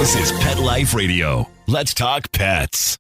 This is Pet Life Radio. Let's talk pets.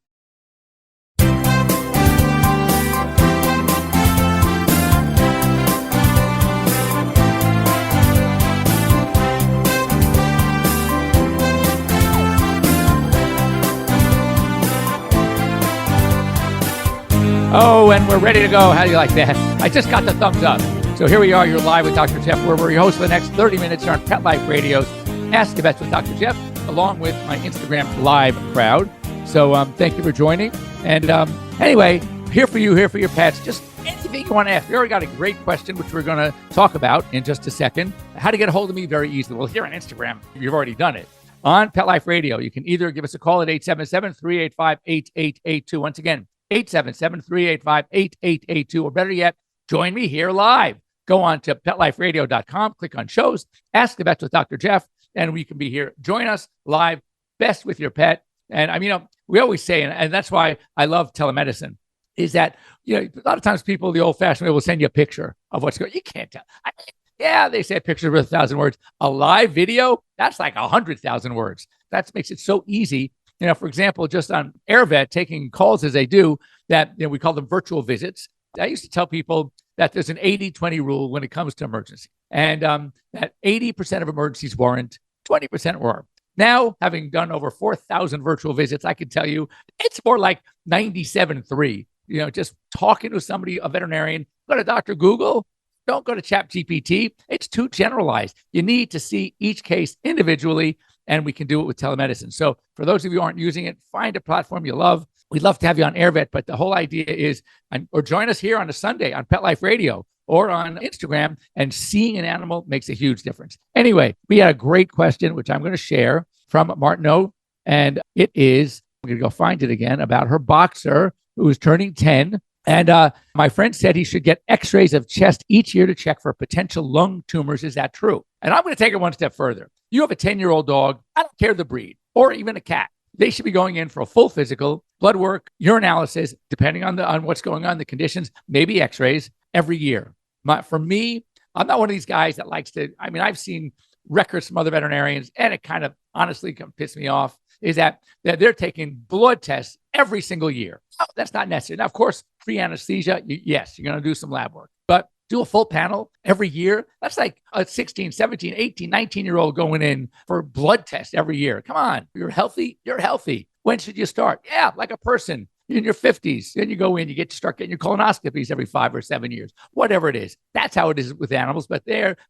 Oh, and we're ready to go. How do you like that? I just got the thumbs up. So here we are. You're live with Dr. Jeff. We're your host for the next 30 minutes here on Pet Life Radio's Ask the Vets with Dr. Jeff, along with my Instagram live crowd. So thank you for joining. And anyway, here for you, here for your pets. Just anything you want to ask. We already got a great question, which we're going to talk about in just a second. How to get a hold of me very easily. Well, here on Instagram, you've already done it. On Pet Life Radio, you can either give us a call at 877-385-8882. Once again, 877-385-8882, or better yet, join me here live. Go on to PetLifeRadio.com, click on shows, Ask the Vets with Dr. Jeff, and we can be here. Join us live, best with your pet. And I mean, we always say, and that's why I love telemedicine, is that, a lot of times people the old-fashioned way will send you a picture of what's going on. You can't tell. Yeah, they say a picture worth 1,000 words. A live video, that's like 100,000 words. That makes it so easy. For example, just on AirVet, taking calls as they do, that we call them virtual visits. I used to tell people that there's an 80-20 rule when it comes to emergency, and that 80% of emergencies warrant, 20% warrant. Now, having done over 4,000 virtual visits, I can tell you it's more like 97-3. Just talking to somebody, a veterinarian, go to Dr. Google. Don't go to ChatGPT. It's too generalized. You need to see each case individually, and we can do it with telemedicine. So for those of you who aren't using it, find a platform you love. We'd love to have you on AirVet, but the whole idea is, or join us here on a Sunday on Pet Life Radio or on Instagram, and seeing an animal makes a huge difference. Anyway, we had a great question, which I'm going to share from Martineau, and it is, I'm going to go find it again, about her boxer who is turning 10. And my friend said he should get x-rays of chest each year to check for potential lung tumors. Is that true? And I'm going to take it one step further. You have a 10-year-old dog, I don't care the breed, or even a cat. They should be going in for a full physical, blood work, urinalysis, depending on what's going on, the conditions, maybe x-rays every year. For me, I'm not one of these guys that likes to, I've seen records from other veterinarians, and it kind of honestly can piss me off, is that they're taking blood tests every single year. Oh, that's not necessary. Now, of course, pre-anesthesia, yes, you're going to do some lab work, but do a full panel every year. That's like a 16, 17, 18, 19-year-old going in for blood tests every year. Come on, you're healthy. You're healthy. When should you start? Yeah, like a person in your 50s. Then you go in, you start getting your colonoscopies every 5 or 7 years, whatever it is. That's how it is with animals. But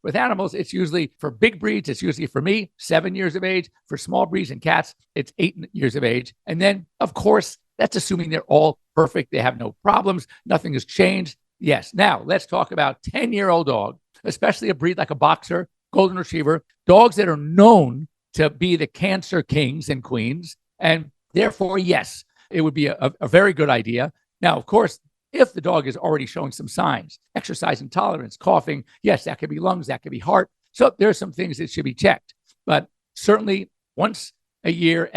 with animals, it's usually for big breeds. It's usually for me, 7 years of age. For small breeds and cats, it's 8 years of age. And then, of course, that's assuming they're all perfect. They have no problems. Nothing has changed. Yes. Now, let's talk about 10-year-old dog, especially a breed like a boxer, golden retriever, dogs that are known to be the cancer kings and queens. And therefore, yes, it would be a very good idea. Now, of course, if the dog is already showing some signs, exercise intolerance, coughing, yes, that could be lungs, that could be heart. So there are some things that should be checked. But certainly once a year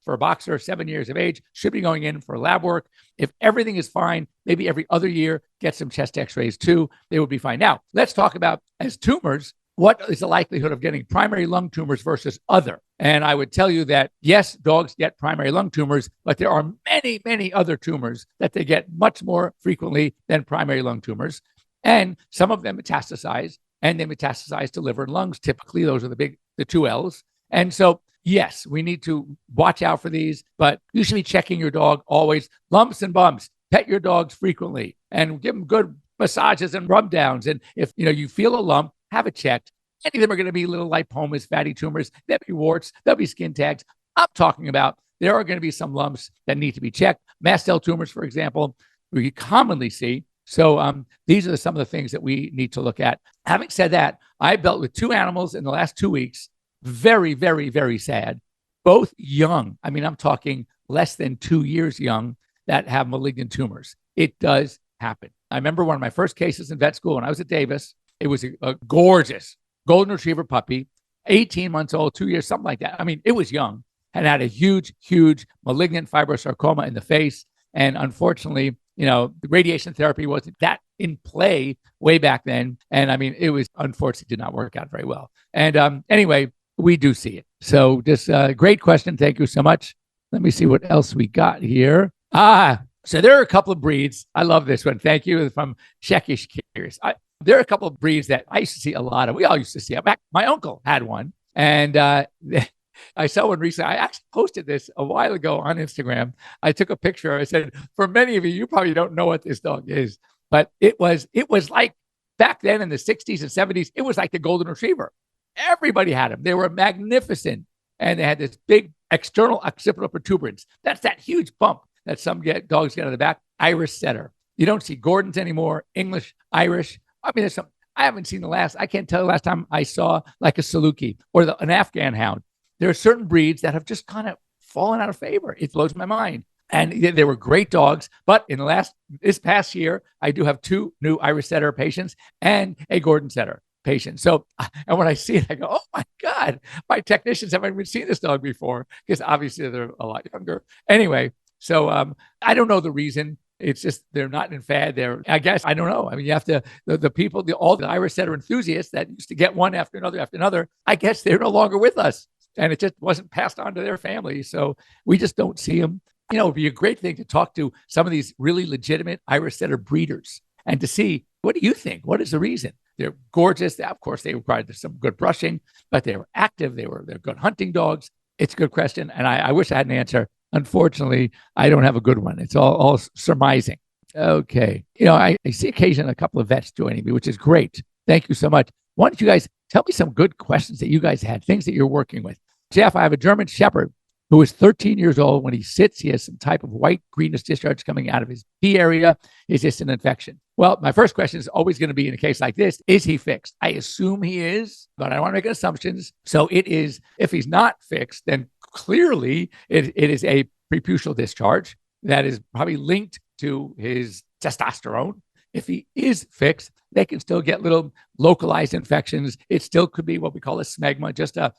for a boxer, 7 years of age, should be going in for lab work. If everything is fine, maybe every other year, get some chest x-rays too. They would be fine. Now, let's talk about, as tumors, what is the likelihood of getting primary lung tumors versus other? And I would tell you that, yes, dogs get primary lung tumors, but there are many, many other tumors that they get much more frequently than primary lung tumors. And some of them metastasize, and they metastasize to liver and lungs. Typically, those are the 2 L's. And so, yes, we need to watch out for these, but you should be checking your dog always. Lumps and bumps, pet your dogs frequently and give them good massages and rub downs. And if you feel a lump, have it checked. Any of them are going to be little lipomas, fatty tumors. There'll be warts. There'll be skin tags. I'm talking about there are going to be some lumps that need to be checked. Mast cell tumors, for example, we commonly see. So these are some of the things that we need to look at. Having said that, I dealt with 2 animals in the last 2 weeks. Very, very, very sad. Both young. I'm talking less than 2 years young that have malignant tumors. It does happen. I remember one of my first cases in vet school when I was at Davis. It was a gorgeous golden retriever puppy, 18 months old, 2 years, something like that. It was young and had a huge, huge malignant fibrosarcoma in the face. And unfortunately, the radiation therapy wasn't that in play way back then. And it was unfortunately did not work out very well. And anyway, we do see it. So just great question. Thank you so much. Let me see what else we got here. So there are a couple of breeds. I love this one. Thank you from Shekish Curious. There are a couple of breeds that I used to see a lot of. We all used to see it. My uncle had one. And I saw one recently. I actually posted this a while ago on Instagram. I took a picture. I said, for many of you, you probably don't know what this dog is, but it was like back then in the 60s and 70s, it was like the golden retriever. Everybody had them. They were magnificent. And they had this big external occipital protuberance. That's that huge bump that some dogs get on the back. Irish setter. You don't see Gordons anymore. English, Irish. I mean, there's some. I haven't seen I can't tell the last time I saw like a Saluki or an Afghan hound. There are certain breeds that have just kind of fallen out of favor. It blows my mind. And they were great dogs. But this past year, I do have 2 new Irish setter patients and a Gordon setter patient. So, and when I see it, I go, oh my God, my technicians haven't even seen this dog before, because obviously they're a lot younger. Anyway, so I don't know the reason. It's just they're not in fad. I guess, I don't know. I mean, you have to, the people, all the Irish setter enthusiasts that used to get one after another, I guess they're no longer with us. And it just wasn't passed on to their family. So we just don't see them. You know, it'd be a great thing to talk to some of these really legitimate Irish setter breeders and to see, what do you think? What is the reason? They're gorgeous. Of course, they required some good brushing, but they were active. They're good hunting dogs. It's a good question. And I wish I had an answer. Unfortunately, I don't have a good one. It's all surmising. Okay. You know, I see occasionally a couple of vets joining me, which is great. Thank you so much. Why don't you guys tell me some good questions that you guys had, things that you're working with? Jeff, I have a German Shepherd who is 13 years old. When he sits, he has some type of white greenish discharge coming out of his pee area. Is this an infection? Well, my first question is always going to be, in a case like this, is he fixed? I assume he is, but I don't want to make assumptions. So it is, if he's not fixed, then clearly it is a preputial discharge that is probably linked to his testosterone. If he is fixed, they can still get little localized infections. It still could be what we call a smegma, just a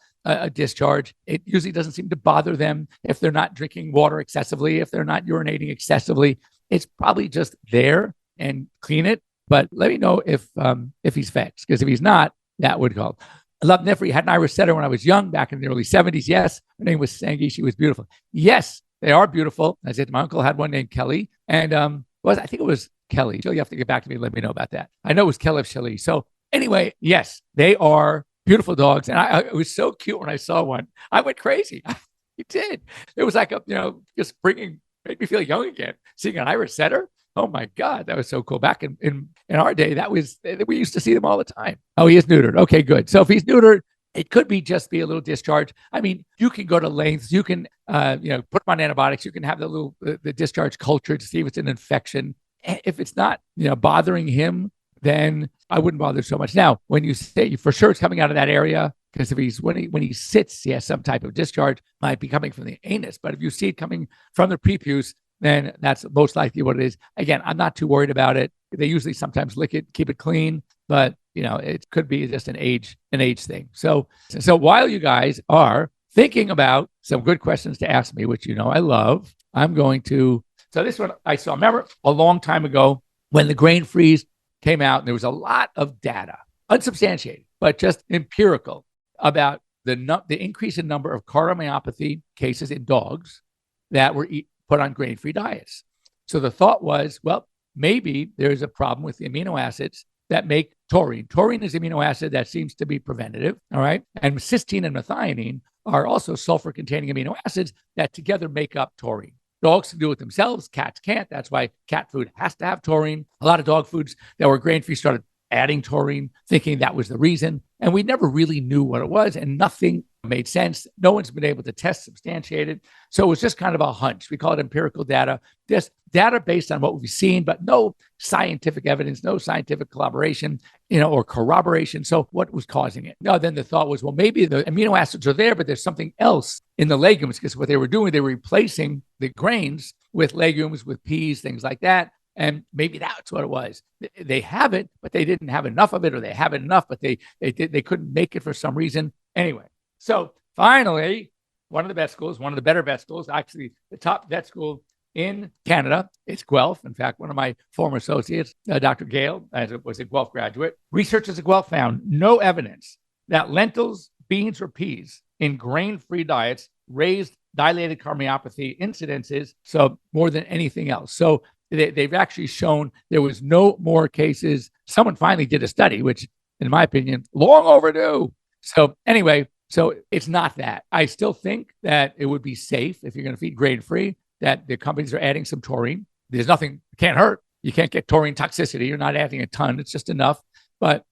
discharge. It usually doesn't seem to bother them if they're not drinking water excessively, if they're not urinating excessively. It's probably just there, and clean it. But let me know if he's fixed, because if he's not, that would help. I love Nifri. Had an Irish setter when I was young, back in the early 70s. Yes. Her name was Sangi. She was beautiful. Yes, they are beautiful. I said my uncle had one named Kelly. And I think it was Kelly. You have to get back to me and let me know about that. I know it was Kelly Shelley. So anyway, yes, they are beautiful dogs. And it was so cute when I saw one. I went crazy. It did. It was like, just made me feel young again. Seeing an Irish setter. Oh my God, that was so cool. Back in our day, we used to see them all the time. Oh, he is neutered. Okay, good. So if he's neutered, it could just be a little discharge. I mean, you can go to lengths. You can, put them on antibiotics. You can have the discharge cultured to see if it's an infection. If it's not, bothering him, then I wouldn't bother so much. Now, when you say for sure it's coming out of that area, because if when he sits, he has some type of discharge, might be coming from the anus. But if you see it coming from the prepuce, then that's most likely what it is. Again, I'm not too worried about it. They usually sometimes lick it, keep it clean, but it could be just an age thing. So while you guys are thinking about some good questions to ask me, which I love, I'm going to. So this one I saw. Remember a long time ago when the grain freeze came out, and there was a lot of data, unsubstantiated, but just empirical, about the increase in number of cardiomyopathy cases in dogs that were put on grain-free diets. So the thought was, well, maybe there's a problem with the amino acids that make taurine. Taurine is the amino acid that seems to be preventative, all right? And cysteine and methionine are also sulfur-containing amino acids that together make up taurine. Dogs can do it themselves. Cats can't. That's why cat food has to have taurine. A lot of dog foods that were grain-free started adding taurine, thinking that was the reason. And we never really knew what it was, and nothing made sense. No one's been able to test substantiated. So it was just kind of a hunch. We call it empirical data. Just data based on what we've seen, but no scientific evidence, no scientific collaboration, or corroboration. So what was causing it? No, then the thought was, well, maybe the amino acids are there, but there's something else in the legumes, because what they were doing, they were replacing the grains with legumes, with peas, things like that. And maybe that's what it was. They have it, but they didn't have enough of it, or they have it enough, but they couldn't make it for some reason. Anyway, so finally, one of the best schools, one of the better vet schools, actually the top vet school in Canada, it's Guelph. In fact, one of my former associates, Dr. Gale, was a Guelph graduate, researchers at Guelph found no evidence that lentils, beans or peas in grain-free diets raised dilated cardiomyopathy incidences, so more than anything else. So they've actually shown there was no more cases. Someone finally did a study, which, in my opinion, long overdue. So anyway, so it's not that. I still think that it would be safe if you're going to feed grain-free, that the companies are adding some taurine. There's nothing, can't hurt. You can't get taurine toxicity. You're not adding a ton. It's just enough. But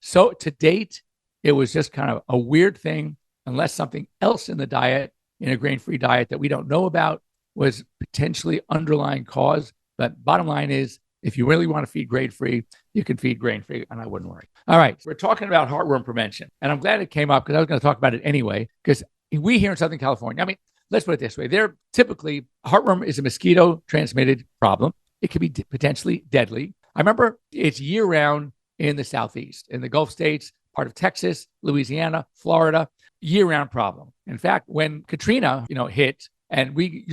so to date, it was just kind of a weird thing, unless something else in the diet, in a grain-free diet that we don't know about, was potentially underlying cause. But bottom line is, if you really want to feed grain-free, you can feed grain-free, and I wouldn't worry. All right, we're talking about heartworm prevention, and I'm glad it came up because I was going to talk about it anyway, because we here in Southern California, I mean, let's put it this way. They're typically, heartworm is a mosquito-transmitted problem. It can be potentially deadly. I remember it's year-round in the Southeast, in the Gulf states, part of Texas, Louisiana, Florida, year-round problem. In fact, when Katrina, hit, and we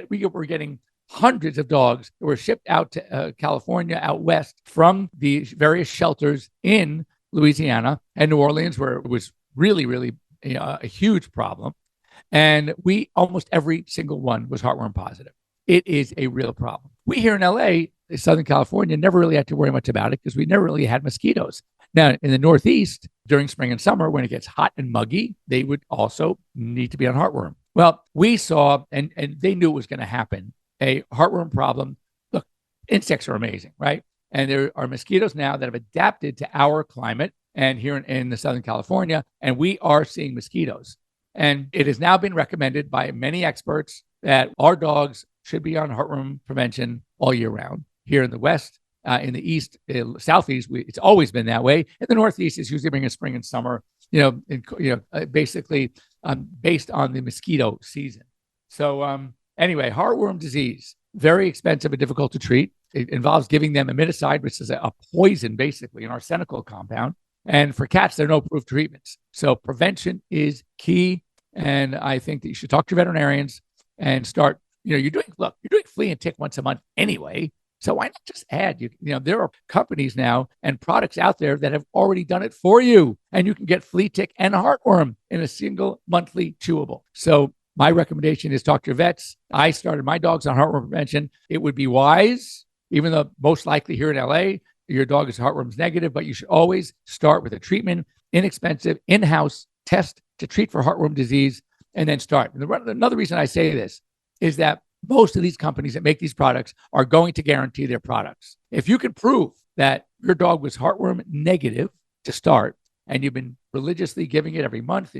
were getting hundreds of dogs that were shipped out to California, out west, from the various shelters in Louisiana and New Orleans, where it was really, really a huge problem. And almost every single one was heartworm positive. It is a real problem. We here in LA, Southern California, never really had to worry much about it because we never really had mosquitoes. Now, in the Northeast, during spring and summer, when it gets hot and muggy, they would also need to be on heartworm. Well, we saw, and they knew it was going to happen, a heartworm problem. Look, insects are amazing, right? And there are mosquitoes now that have adapted to our climate and here in the Southern California, and we are seeing mosquitoes. And it has now been recommended by many experts that our dogs should be on heartworm prevention all year round. Here in the West, in the East, Southeast, it's always been that way. In the Northeast, it's usually been in spring and summer, basically based on the mosquito season. So anyway, heartworm disease, very expensive and difficult to treat. It involves giving them imiticide, which is a poison, basically, an arsenical compound. And for cats, there are no approved treatments. So prevention is key. And I think that you should talk to veterinarians and start, you're doing flea and tick once a month anyway. So why not just add, there are companies now and products out there that have already done it for you. And you can get flea, tick, and heartworm in a single monthly chewable. So my recommendation is talk to your vets. I started my dogs on heartworm prevention. It would be wise, even though most likely here in LA, your dog is heartworm's negative, but you should always start with a treatment, inexpensive, in-house test to treat for heartworm disease, and then start. And another reason I say this is that most of these companies that make these products are going to guarantee their products. If you can prove that your dog was heartworm negative to start, and you've been religiously giving it every month,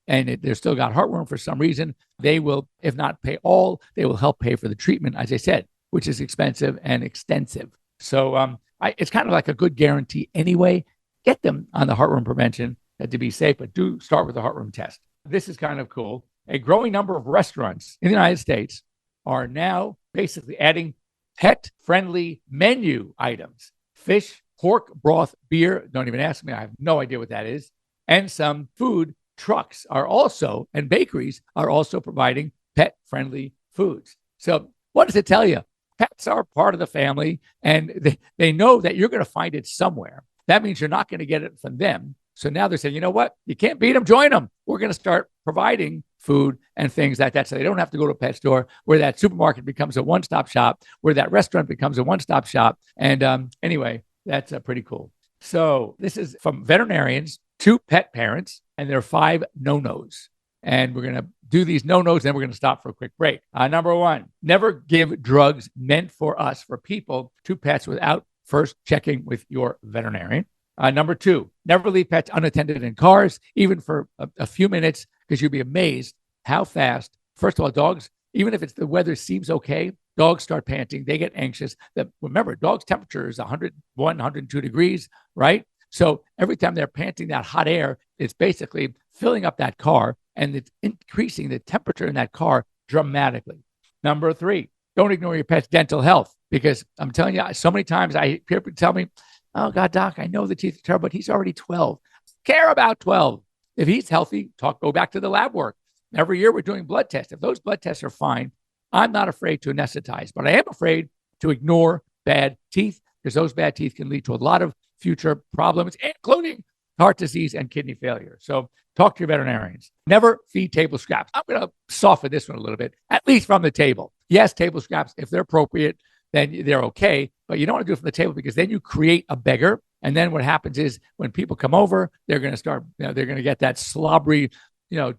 and they're still got heartworm for some reason, they will, if not pay all, they will help pay for the treatment, as I said, which is expensive and extensive. So it's kind of like a good guarantee anyway. Get them on the heartworm prevention to be safe, but do start with the heartworm test. This is kind of cool. A growing number of restaurants in the United States are now basically adding pet-friendly menu items. Fish, pork, broth, beer, don't even ask me, I have no idea what that is. And some food trucks are also, and bakeries are also providing pet-friendly foods. So what does it tell you? Pets are part of the family, and they know that you're going to find it somewhere. That means you're not going to get it from them. So now they're saying, you know what? You can't beat them, join them. We're going to start providing food and things like that so they don't have to go to a pet store, where that supermarket becomes a one-stop shop, where that restaurant becomes a one-stop shop. And anyway, that's pretty cool. So this is from veterinarians to pet parents, and there are 5 no-nos. And we're going to do these no-nos, then we're going to stop for a quick break. Number 1, never give drugs meant for us, for people, to pets without first checking with your veterinarian. Number 2, never leave pets unattended in cars, even for a few minutes, because you'll be amazed how fast, first of all, dogs, even if the weather seems okay, dogs start panting. They get anxious. Remember, dogs' temperature is 101, 102 degrees, right? So every time they're panting that hot air, it's basically filling up that car, and it's increasing the temperature in that car dramatically. Number 3, don't ignore your pet's dental health, because I'm telling you, so many times I hear people tell me, oh, God, doc, I know the teeth are terrible, but he's already 12. Care about 12. If he's healthy, go back to the lab work. Every year we're doing blood tests. If those blood tests are fine, I'm not afraid to anesthetize, but I am afraid to ignore bad teeth, because those bad teeth can lead to a lot of future problems, including heart disease, and kidney failure. So talk to your veterinarians. Never feed table scraps. I'm going to soften this one a little bit, at least from the table. Yes, table scraps, if they're appropriate, then they're okay. But you don't want to do it from the table because then you create a beggar. And then what happens is when people come over, they're going to start, they're going to get that slobbery,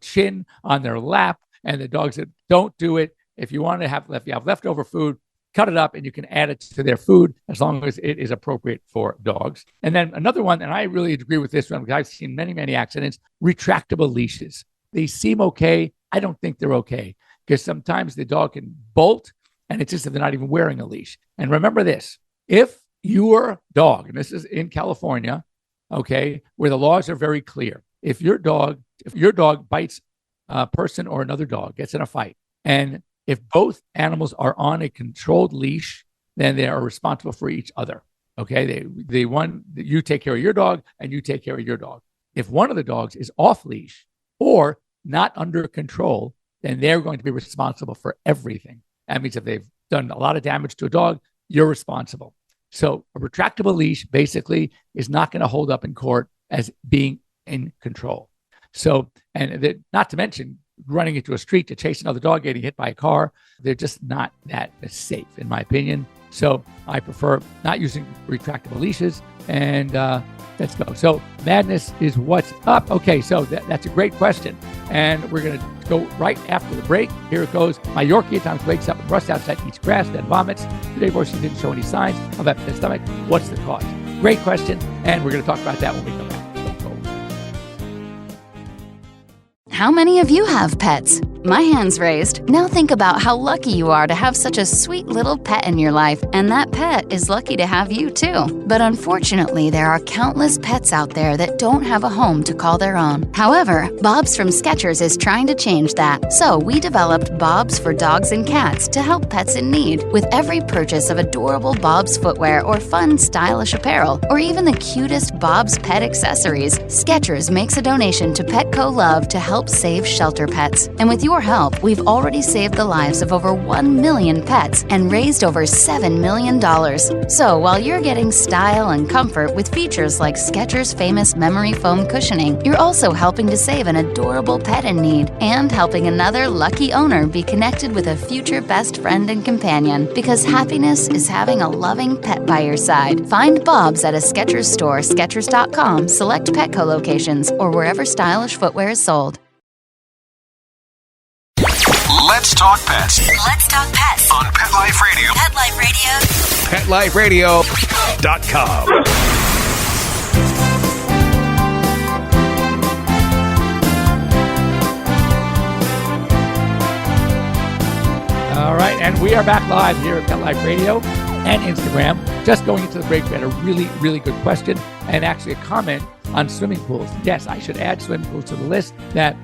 chin on their lap. And the dogs that don't do it, if you have leftover food, cut it up and you can add it to their food as long as it is appropriate for dogs. And then another one, and I really agree with this one because I've seen many, many accidents, retractable leashes. They seem okay. I don't think they're okay because sometimes the dog can bolt and it's just if they're not even wearing a leash. And remember this, if your dog, and this is in California, okay, where the laws are very clear, if your dog bites a person or another dog, gets in a fight, and if both animals are on a controlled leash, then they are responsible for each other. Okay, you take care of your dog and you take care of your dog. If one of the dogs is off leash or not under control, then they're going to be responsible for everything. That means if they've done a lot of damage to a dog, you're responsible. So a retractable leash basically is not going to hold up in court as being in control. So, not to mention running into a street to chase another dog, getting hit by a car, they're just not that safe, in my opinion. So I prefer not using retractable leashes, and let's go. So madness is what's up. Okay, so that's a great question, and we're going to go right after the break. Here it goes. My Yorkie at times wakes up and rusts outside, eats grass, then vomits. Today, she didn't show any signs of upset stomach. What's the cause? Great question, and we're going to talk about that when we come back. How many of you have pets? My hand's raised. Now think about how lucky you are to have such a sweet little pet in your life, and that pet is lucky to have you too. But unfortunately, there are countless pets out there that don't have a home to call their own. However, Bob's from Skechers is trying to change that. So we developed Bob's for dogs and cats to help pets in need. With every purchase of adorable Bob's footwear or fun, stylish apparel, or even the cutest Bob's pet accessories, Skechers makes a donation to Petco Love to help save shelter pets. And with your help, we've already saved the lives of over 1 million pets and raised over $7 million. So while you're getting style and comfort with features like Skechers' famous memory foam cushioning, you're also helping to save an adorable pet in need and helping another lucky owner be connected with a future best friend and companion. Because happiness is having a loving pet by your side. Find Bob's at a Skechers store, Skechers.com, select Petco locations, or wherever stylish footwear is sold. Let's talk pets. Let's talk pets On Pet Life Radio. Pet Life Radio. PetLifeRadio.com. All right, and we are back live here at Pet Life Radio and Instagram. Just going into the break, we had a really, really good question and actually a comment on swimming pools. Yes, I should add swimming pools to the list. That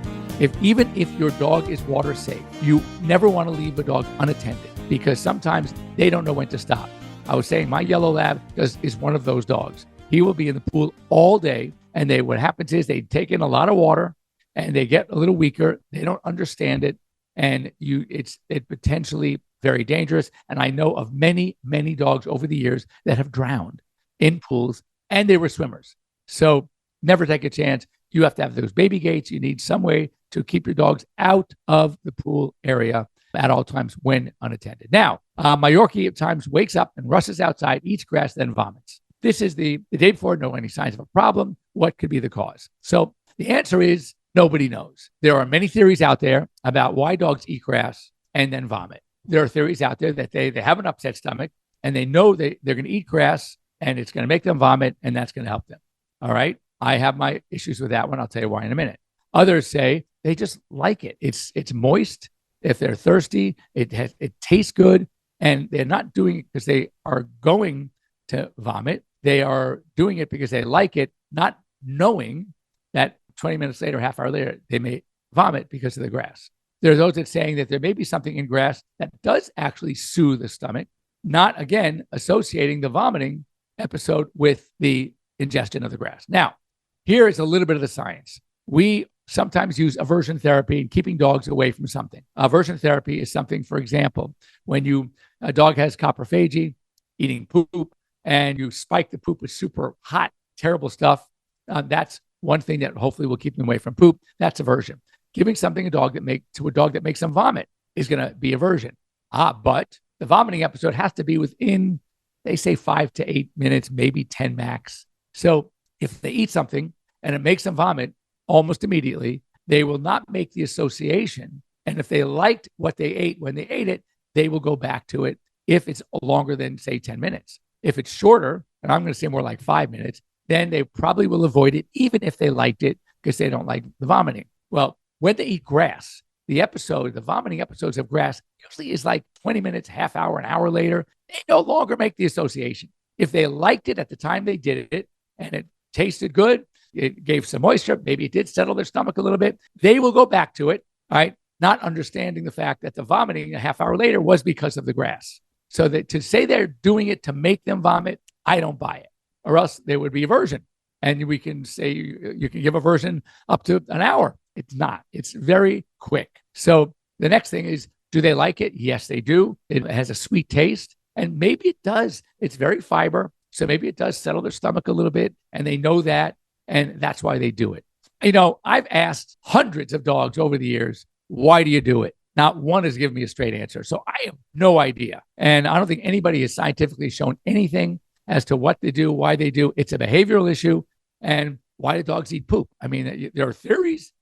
even if your dog is water safe, you never want to leave a dog unattended because sometimes they don't know when to stop. I was saying my yellow lab is one of those dogs. He will be in the pool all day, and what happens is they take in a lot of water and they get a little weaker. They don't understand it, and it's potentially very dangerous. And I know of many, many dogs over the years that have drowned in pools, and they were swimmers. So never take a chance. You have to have those baby gates. You need some way to keep your dogs out of the pool area at all times when unattended. Now, my Yorkie at times wakes up and rushes outside, eats grass, then vomits. This is the day before, no any signs of a problem. What could be the cause? So the answer is nobody knows. There are many theories out there about why dogs eat grass and then vomit. There are theories out there that they have an upset stomach and they know they're going to eat grass and it's going to make them vomit and that's going to help them. All right. I have my issues with that one. I'll tell you why in a minute. Others say they just like it. It's moist. If they're thirsty, it tastes good, and they're not doing it because they are going to vomit. They are doing it because they like it, not knowing that 20 minutes later, half hour later, they may vomit because of the grass. There are those that saying that there may be something in grass that does actually soothe the stomach, not again associating the vomiting episode with the ingestion of the grass. Now, here is a little bit of the science. We sometimes use aversion therapy in keeping dogs away from something. Aversion therapy is something, for example, when a dog has coprophagy, eating poop, and you spike the poop with super hot, terrible stuff, That's one thing that hopefully will keep them away from poop. That's aversion. Giving something to a dog that makes them vomit is going to be aversion. But the vomiting episode has to be within, they say 5 to 8 minutes, maybe 10 max. So if they eat something and it makes them vomit almost immediately, they will not make the association. And if they liked what they ate when they ate it, they will go back to it if it's longer than, say, 10 minutes. If it's shorter, and I'm going to say more like 5 minutes, then they probably will avoid it, even if they liked it, because they don't like the vomiting. Well, when they eat grass, the vomiting episodes of grass usually is like 20 minutes, half hour, an hour later. They no longer make the association. If they liked it at the time they did it and it tasted good, it gave some moisture, maybe it did settle their stomach a little bit, they will go back to it, right? Not understanding the fact that the vomiting a half hour later was because of the grass. So that to say they're doing it to make them vomit, I don't buy it. Or else there would be aversion. And we can say you can give aversion up to an hour. It's not. It's very quick. So the next thing is, do they like it? Yes, they do. It has a sweet taste. And maybe it does. It's very fiber. So maybe it does settle their stomach a little bit. And they know that. And that's why they do it. I've asked hundreds of dogs over the years, why do you do it? Not one has given me a straight answer. So I have no idea. And I don't think anybody has scientifically shown anything as to what they do, why they do. It's a behavioral issue. And why do dogs eat poop? I mean, there are theories.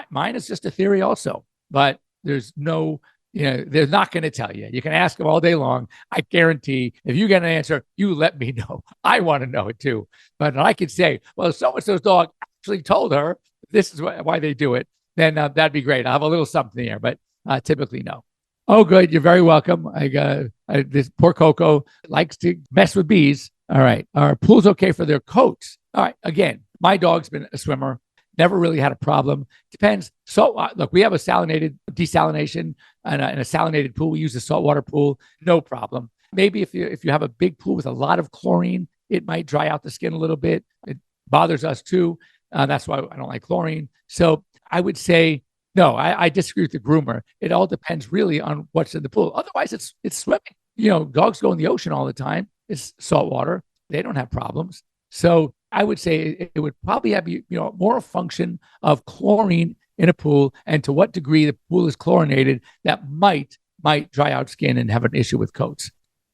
Mine is just a theory also, but there's no, they're not going to tell you. You can ask them all day long. I guarantee if you get an answer, you let me know. I want to know it too. But I could say, well, if so-and-so's dog actually told her this is why they do it, then that'd be great. I'll have a little something there, but typically no. Oh, good. You're very welcome. This poor Coco likes to mess with bees. All right. Are pools okay for their coats? All right. Again, my dog's been a swimmer. Never really had a problem. Depends. So look, we have a desalination and a salinated pool. We use a saltwater pool. No problem. Maybe if you have a big pool with a lot of chlorine, it might dry out the skin a little bit. It bothers us too. That's why I don't like chlorine. So I would say, no, I disagree with the groomer. It all depends really on what's in the pool. Otherwise, it's swimming. Dogs go in the ocean all the time. It's salt water. They don't have problems. So I would say it would probably have more a function of chlorine in a pool, and to what degree the pool is chlorinated that might dry out skin and have an issue with coats.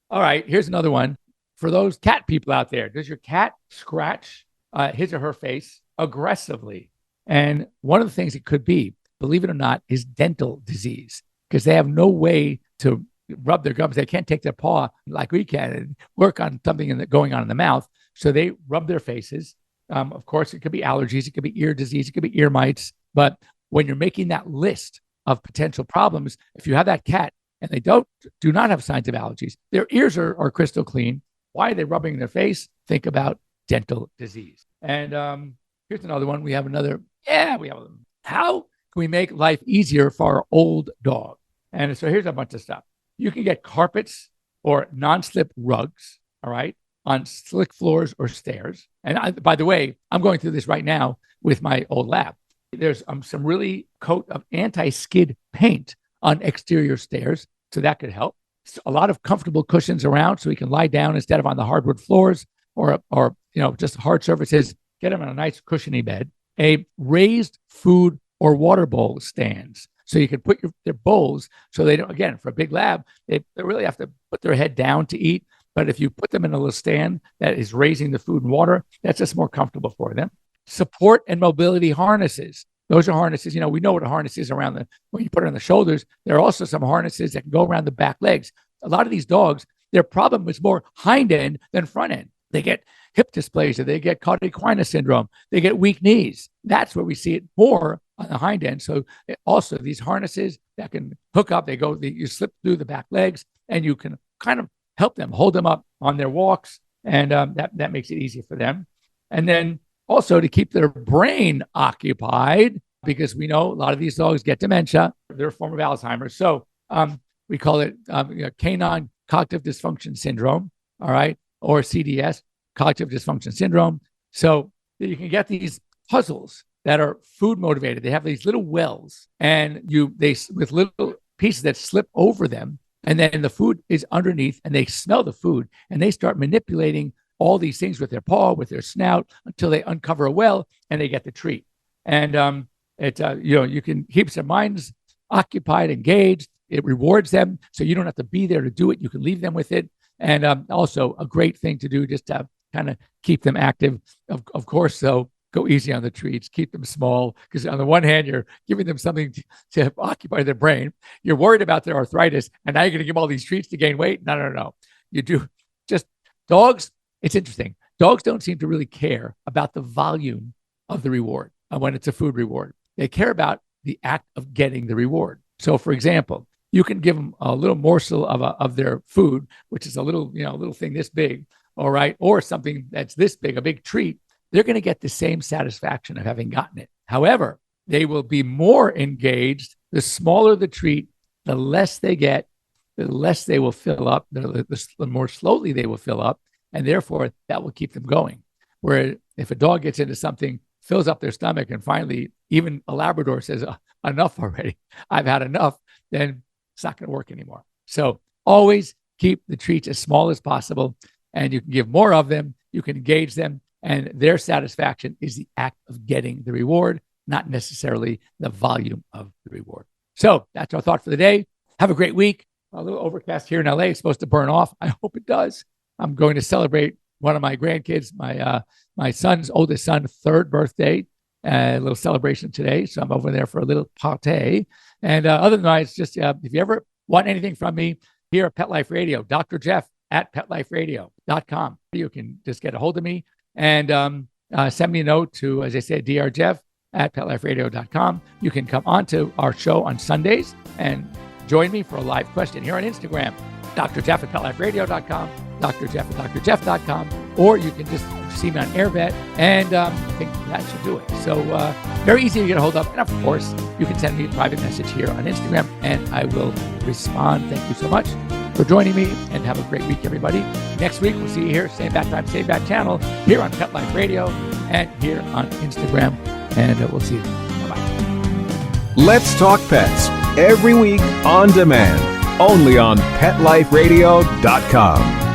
All right, here's another one. For those cat people out there, does your cat scratch his or her face aggressively? And one of the things it could be, believe it or not, is dental disease, because they have no way to rub their gums. They can't take their paw like we can and work on something going on in the mouth. So they rub their faces. Of course, it could be allergies. It could be ear disease. It could be ear mites. But when you're making that list of potential problems, if you have that cat and they do not have signs of allergies, their ears are crystal clean, why are they rubbing their face? Think about dental disease. And here's another one. We have them. How can we make life easier for our old dog? And so here's a bunch of stuff. You can get carpets or non-slip rugs, all right, on slick floors or stairs. And by the way, I'm going through this right now with my old lab. There's some really coat of anti-skid paint on exterior stairs, so that could help. A lot of comfortable cushions around so he can lie down instead of on the hardwood floors or just hard surfaces. Get him on a nice cushiony bed. A raised food or water bowl stands. So you can put their bowls so they don't, again, for a big lab, they really have to put their head down to eat. But if you put them in a little stand that is raising the food and water, that's just more comfortable for them. Support and mobility harnesses. Those are harnesses. We know what a harness is when you put it on the shoulders. There are also some harnesses that can go around the back legs. A lot of these dogs, their problem is more hind end than front end. They get hip dysplasia. They get cauda equina syndrome. They get weak knees. That's where we see it more on the hind end. So also these harnesses that can hook up, you slip through the back legs and you can kind of help them, hold them up on their walks. And that makes it easier for them. And then also to keep their brain occupied, because we know a lot of these dogs get dementia. They're a form of Alzheimer's. So we call it canine cognitive dysfunction syndrome, all right, or CDS, cognitive dysfunction syndrome. So you can get these puzzles that are food motivated. They have these little wells, and with little pieces that slip over them, and then the food is underneath, and they smell the food, and they start manipulating all these things with their paw, with their snout, until they uncover a well and they get the treat. And you can keep their minds occupied, engaged. It rewards them, so you don't have to be there to do it. You can leave them with it. And also a great thing to do just to kind of keep them active. Of course, so go easy on the treats, keep them small, because on the one hand, you're giving them something to occupy their brain. You're worried about their arthritis, and now you're going to give them all these treats to gain weight. No. You do just dogs. It's interesting. Dogs don't seem to really care about the volume of the reward when it's a food reward. They care about the act of getting the reward. So, for example, you can give them a little morsel of their food, which is a little thing this big, all right, or something that's this big, a big treat. They're going to get the same satisfaction of having gotten it. However, they will be more engaged. The smaller the treat, the less they get, the less they will fill up, the more slowly they will fill up, and therefore that will keep them going. Where if a dog gets into something, fills up their stomach, and finally even a Labrador says, enough already, I've had enough, then it's not going to work anymore. So always keep the treats as small as possible, and you can give more of them, you can engage them, and their satisfaction is the act of getting the reward, not necessarily the volume of the reward. So that's our thought for the day. Have a great week. A little overcast here in LA. It's supposed to burn off. I hope it does. I'm going to celebrate one of my grandkids, my oldest son's third birthday, a little celebration today. So I'm over there for a little party. And other than that, it's just, if you ever want anything from me here at Pet Life Radio, Dr. Jeff at PetLifeRadio.com. You can just get a hold of me and send me a note to, as I said, drjeff at PetLifeRadio.com. You can come on to our show on Sundays and join me for a live question here on Instagram, Dr. Jeff at PetLifeRadio.com, Dr. Jeff at DrJeff.com, or you can just see me on AirVet, and I think that should do it. So very easy to get a hold of. And of course, you can send me a private message here on Instagram, and I will respond. Thank you so much for joining me, and have a great week, everybody. Next week, we'll see you here, same bat time, same bat channel, here on Pet Life Radio and here on Instagram, and we'll see you. Bye-bye. Let's Talk Pets, every week on demand, only on PetLifeRadio.com.